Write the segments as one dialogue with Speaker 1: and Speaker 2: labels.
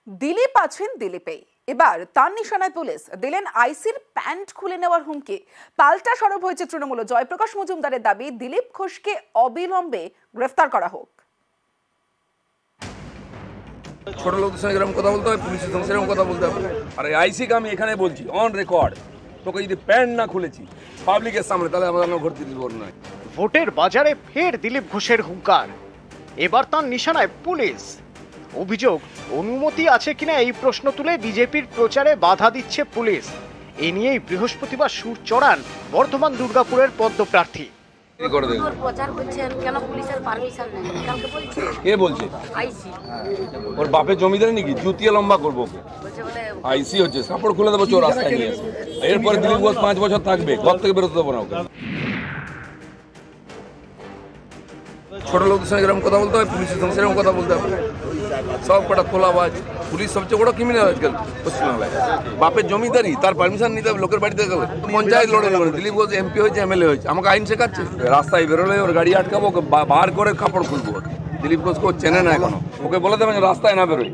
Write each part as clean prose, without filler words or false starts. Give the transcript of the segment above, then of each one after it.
Speaker 1: দিলীপ আছেন দিলীপেই। এবার তার নিশানায় পুলিশ দিলেন আইসির প্যান্ট খুলে নেওয়ার হুমকি। পাল্টা সরব হয়েছে তৃণমূল। জয়প্রকাশ মজুমদারের দাবি দিলীপ ঘোষকে অবিলম্বে গ্রেফতার করা হোক।
Speaker 2: ছোট লোকদের সঙ্গে এরকম কথা বলতে হয়, পুলিশের সঙ্গে সেরকম কথা বলতে হবে। আর এই আইসিকে আমি এখানে বলছি অন রেকর্ড, তোকে যদি প্যান্ট না খুলেছি পাবলিকের সামনে, তাহলে আমার ঘর দিতে পারবো না।
Speaker 3: ভোটের বাজারে ফের দিলীপ ঘোষের হুঙ্কার। এবার তার নিশানায় পুলিশ। অভিযোগ, অনুমতি আছে কিনা এই প্রশ্ন তুলে বিজেপির প্রচারে বাধা দিচ্ছে পুলিশ। এ নিয়েই বৃহস্পতিবার সুর চড়ান বর্ধমান দুর্গাপুরের পদ্মপ্রার্থী।
Speaker 2: কি করে দেবো?
Speaker 4: প্রচার করছেন কেন? পুলিশের পারমিশন নেই, কালকে বলছে
Speaker 2: কে বলছে?
Speaker 4: আইসি
Speaker 2: ওর বাপের জমিদার নাকি? জুতিয়ে লম্বা করবো ওকে।
Speaker 4: বলছে বলে
Speaker 2: আইসি হচ্ছে সাপোর্ট খুলে দেবো, চোর রাস্তায় নিয়ে আসবে। এরপরে দিলীপ ঘোষ 5 বছর থাকবে, ঘর থেকে বেরোতে দেবো না ওকে। ছোট লোকদের সঙ্গে এরকম কথা বলতে হয়, পুলিশের সঙ্গে সেরকম কথা বলতে হবে। সব কটা তোলাবাজ। পুলিশ সবচেয়ে বড় ক্রিমিনাল আজকাল পশ্চিমবাংলায়। বাপের জমিদারি, তার পারমিশন নিতে হবে লোকের বাড়িতে গেলে। পঞ্চায়েত লড়ে লড়ে দিলীপ ঘোষ এমপি হয়েছে, এমএলএ হয়েছে, আমাকে আইন শেখাচ্ছে। রাস্তায় বেরোলে ওর গাড়ি আটকাবো, ওকে বার করে কাপড় খুলবো। দিলীপ ঘোষকে চেনে না এখনো, ওকে বলে দেবেন রাস্তায় না বেরোয়।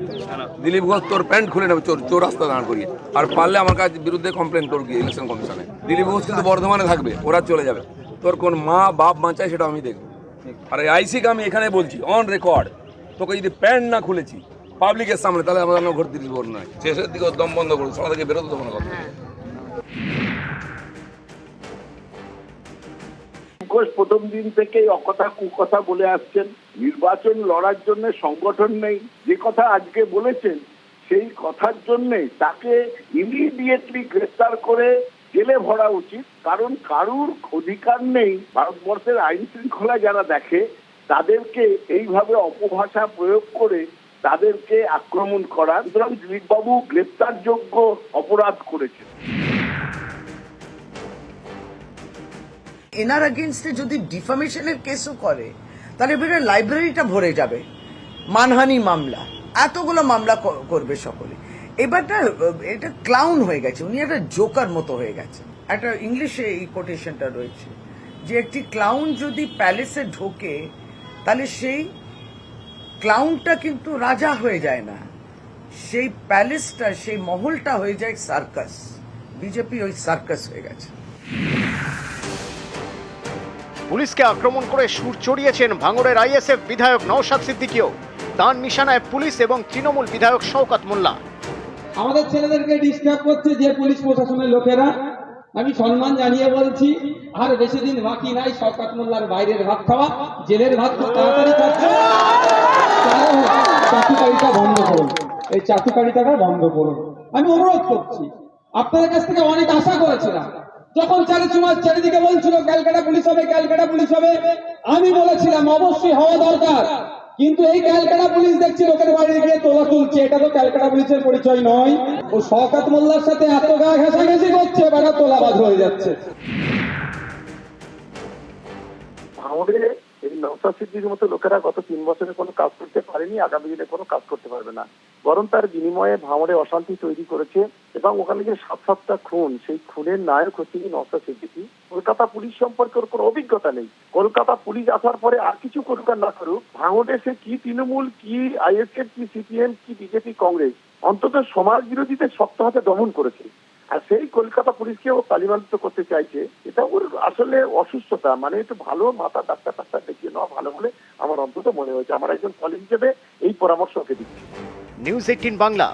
Speaker 2: দিলীপ ঘোষ তোর প্যান্ট খুলে নেবে, চোর চোর রাস্তায় দাঁড় করিয়ে। আর পারলে আমার কাছে বিরুদ্ধে কমপ্লেন করবি ইলেকশন কমিশনে। দিলীপ ঘোষ কিন্তু বর্ধমানে থাকবে, ওরা চলে যাবে। তোর কোন মা বাপ বাঁচায় সেটা আমি দেখবো। আর এই আইসিকে আমি এখানে বলছি অন রেকর্ড, তোকে যদি প্যান্ট না খুলেছি পাবলিকের সামনে, তাহলে আমার ঘর দিতে পারবো না। শেষের দিকে দম বন্ধ করবো, সবাই থেকে বেরোতে দেবো না।
Speaker 5: ঘোষ প্রথম দিন থেকেই অকথা কুকথা বলে আসছেন। নির্বাচন লড়ার জন্য সংগঠন নেই, যে কথা আজকে বলেছেন সেই কথার জন্য তাকে ইমিডিয়েটলি গ্রেফতার করে জেলে ভরা উচিত। কারণ কারুর অধিকার নেই ভারতবর্ষের আইন শৃঙ্খলা যারা দেখে তাদেরকে এইভাবে অপভাষা প্রয়োগ করে তাদেরকে আক্রমণ করা। সুতরাং দিলীপবাবু গ্রেফতারযোগ্য অপরাধ করেছেন।
Speaker 6: এনার এগেনস্টে যদি ডিফামেশনের কেসও করে তাহলে এবারে লাইব্রেরিটা ভরে যাবে। মানহানি মামলা, এতগুলো মামলা করবে সকলে। এবারটা এটা ক্লাউন হয়ে গেছে, উনি একটা জোকার মতো হয়ে গেছে। একটা ইংলিশে এই কোটেশনটা রয়েছে যে একটি ক্লাউন যদি প্যালেসে ঢোকে তাহলে সেই ক্লাউনটা কিন্তু রাজা হয়ে যায় না, সেই প্যালেসটা, সেই মহলটা হয়ে যায় সার্কাস। বিজেপি ওই সার্কাস হয়ে গেছে।
Speaker 3: পুলিশকে আক্রমণ করে সুর চড়িয়েছেন ভাঙড়ের আইএসএফ বিধায়ক নওশাদ সিদ্দিকীও। তার নিশানায় পুলিশ এবং তৃণমূল বিধায়ক শওকত মোল্লা।
Speaker 7: আমাদের ছেলেদেরকে ডিস্টার্ব করছে যে পুলিশ প্রশাসনের লোকেরা। আমি সম্মান জানিয়ে বলছি, আর বেশি দিন বাকি নাই শওকত মোল্লার বাইরের ভাত খাওয়া। জেলের ভাত খুব তাড়াতাড়ি খাচ্ছে। চাটুকারিতা বন্ধ করুন, এই চাটুকারিতাটা বন্ধ করুন। আমি অনুরোধ করছি, আপনাদের কাছ থেকে অনেক আশা করেছিলাম। যখন চারিদিকে বলছিল ক্যালকাটা পুলিশ হবে, ক্যালকাটা পুলিশ হবে, আমি বলেছিলাম অবশ্যই হওয়া দরকার। কিন্তু এই ক্যালকাটা পুলিশ দেখছি লোকের বাড়ি গিয়ে তোলা তুলছে, এটা তো ক্যালকাটা পুলিশের পরিচয় নয়। ও শওকত মোল্লার সাথে এত গা ঘেঁষাঘেঁষি করছে, বেড়া তোলাবাজ হয়ে যাচ্ছে।
Speaker 5: আমাদের এই নওশাদ সিদ্দিকীর মতো লোকেরা গত 3 বছরে কোনো কাজ করতে পারেনি, আগামী দিনে কোনো কাজ করতে পারবে না। বরং তার বিনিময়ে ভাঙড়ে অশান্তি তৈরি করেছে এবং ওখানে যে 7-7টা খুন, সেই খুনের নায়ক হচ্ছে নওশাদ সিদ্দিকী। কলকাতা পুলিশ সম্পর্কে ওর কোনো অভিজ্ঞতা নেই। কলকাতা পুলিশ আসার পরে আর কিছু করুক আর না করুক, ভাঙড়ে সে কি তৃণমূল, কি আইএসএফ, কি সিপিএম, কি বিজেপি, কংগ্রেস, অন্তত সমাজ বিরোধীদের শক্ত হাতে দমন করেছে। আর সেই কলকাতা পুলিশকে ও তালিবানিত করতে চাইছে। এটা ওর আসলে অসুস্থতা। মানে একটু ভালো মাথা ডাক্তার দেখিয়ে নেওয়া ভালো বলে আমার অন্তত মনে হয়েছে। আমার একজন কলিগ হিসেবে এই পরামর্শ ওকে দিচ্ছি।
Speaker 3: নিউজ 18 বাংলা।